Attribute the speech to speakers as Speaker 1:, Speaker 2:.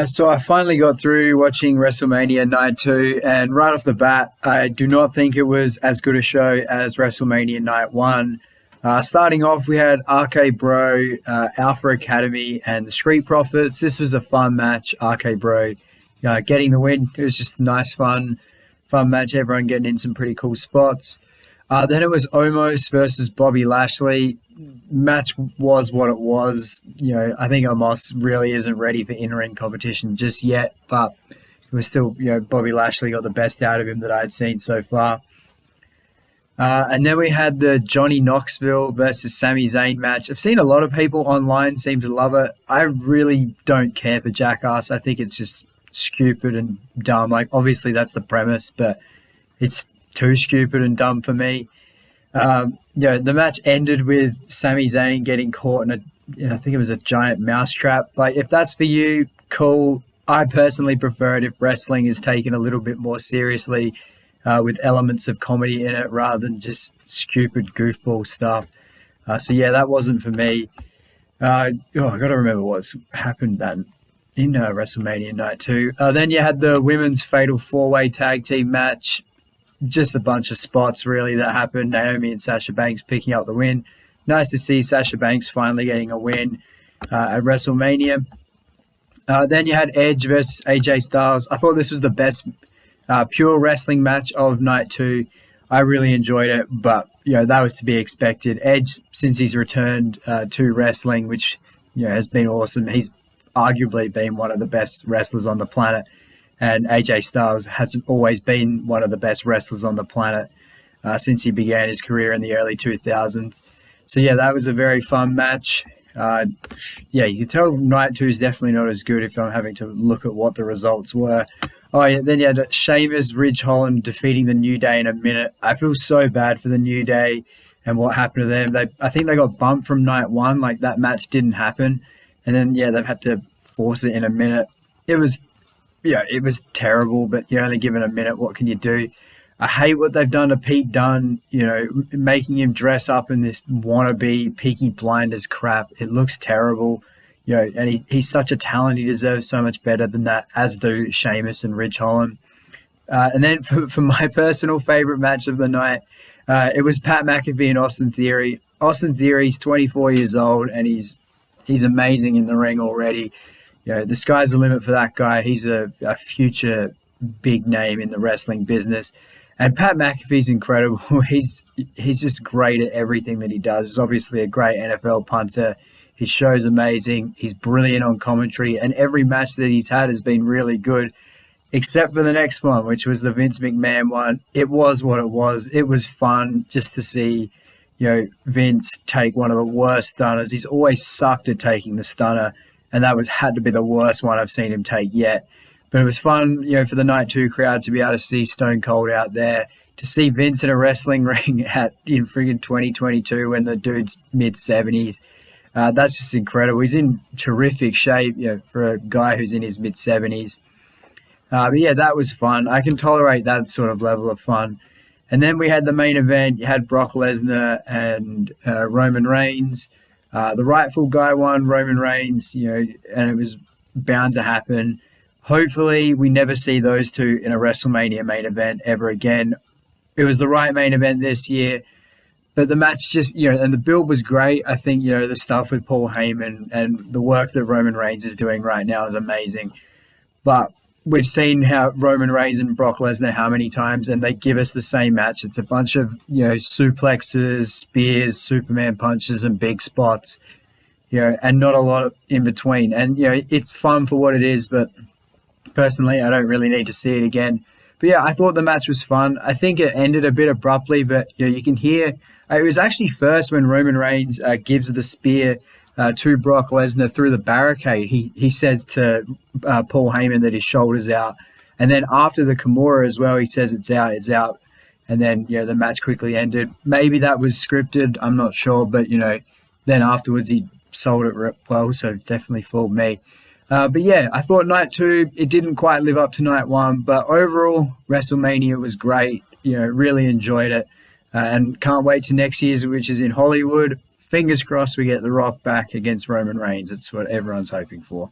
Speaker 1: So I finally got through watching WrestleMania Night 2, and right off the bat, I do not think it was as good a show as WrestleMania Night 1. Starting off, we had RK Bro, Alpha Academy, and the Street Profits. This was a fun match. RK Bro getting the win. It was just a nice, fun match. Everyone getting in some pretty cool spots. Then it was Omos versus Bobby Lashley. Match was what it was. I think Omos really isn't ready for in-ring competition just yet, but it was still, Bobby Lashley got the best out of him that I had seen so far. And then we had the Johnny Knoxville versus Sami Zayn match. I've seen a lot of people online seem to love it. I really don't care for Jackass. I think it's just stupid and dumb. Like, obviously that's the premise, but it's too stupid and dumb for me. The match ended with Sami Zayn getting caught in I think it was a giant mousetrap. Like, if that's for you, cool. I personally prefer it if wrestling is taken a little bit more seriously, with elements of comedy in it rather than just stupid goofball stuff. That wasn't for me. I got to remember what's happened then in WrestleMania Night 2. Then you had the women's Fatal 4-Way Tag Team match. Just a bunch of spots, really, that happened. Naomi and Sasha Banks picking up the win. Nice to see Sasha Banks finally getting a win at WrestleMania. Then you had Edge versus AJ Styles. I thought this was the best pure wrestling match of Night 2. I really enjoyed it, but that was to be expected. Edge, since he's returned to wrestling, which has been awesome, he's arguably been one of the best wrestlers on the planet. And AJ Styles has always been one of the best wrestlers on the planet since he began his career in the early 2000s. So, that was a very fun match. You can tell Night 2 is definitely not as good if I'm having to look at what the results were. Then you had Sheamus, Ridge Holland defeating the New Day in a minute. I feel so bad for the New Day and what happened to them. I think they got bumped from Night 1, like that match didn't happen. And then, they've had to force it in a minute. It was terrible, but you're only given a minute. What can you do? I hate what they've done to Pete Dunne, making him dress up in this wannabe Peaky Blinders crap. It looks terrible, and he's such a talent. He deserves so much better than that, as do Sheamus and Ridge Holland. And then for my personal favorite match of the night, it was Pat McAfee and Austin Theory. Austin Theory's 24 years old, and he's amazing in the ring already. The sky's the limit for that guy. He's a future big name in the wrestling business. And Pat McAfee's incredible. He's just great at everything that he does. He's obviously a great NFL punter. His show's amazing. He's brilliant on commentary. And every match that he's had has been really good, except for the next one, which was the Vince McMahon one. It was what it was. It was fun just to see, Vince take one of the worst stunners. He's always sucked at taking the stunner, and that had to be the worst one I've seen him take yet. But it was fun, for the Night 2 crowd to be able to see Stone Cold out there, to see Vince in a wrestling ring in friggin' 2022 when the dude's mid-70s. That's just incredible. He's in terrific shape, for a guy who's in his mid-70s. That was fun. I can tolerate that sort of level of fun. And then we had the main event. You had Brock Lesnar and Roman Reigns. The rightful guy won, Roman Reigns, and it was bound to happen. Hopefully, we never see those two in a WrestleMania main event ever again. It was the right main event this year, but the match just, and the build was great. I think, the stuff with Paul Heyman and the work that Roman Reigns is doing right now is amazing. But we've seen how Roman Reigns and Brock Lesnar how many times, and they give us the same match. It's a bunch of, suplexes, spears, Superman punches, and big spots, and not a lot in between. And, it's fun for what it is, but personally, I don't really need to see it again. But I thought the match was fun. I think it ended a bit abruptly, but you can hear it was actually first when Roman Reigns gives the spear to Brock Lesnar through the barricade. He says to Paul Heyman that his shoulder's out, and then after the Kimura as well, he says it's out, and then the match quickly ended. Maybe that was scripted. I'm not sure, but then afterwards he sold it well, so definitely fooled me. I thought Night 2, it didn't quite live up to Night 1, but overall, WrestleMania was great. Really enjoyed it, and can't wait to next year's, which is in Hollywood. Fingers crossed we get The Rock back against Roman Reigns. It's what everyone's hoping for.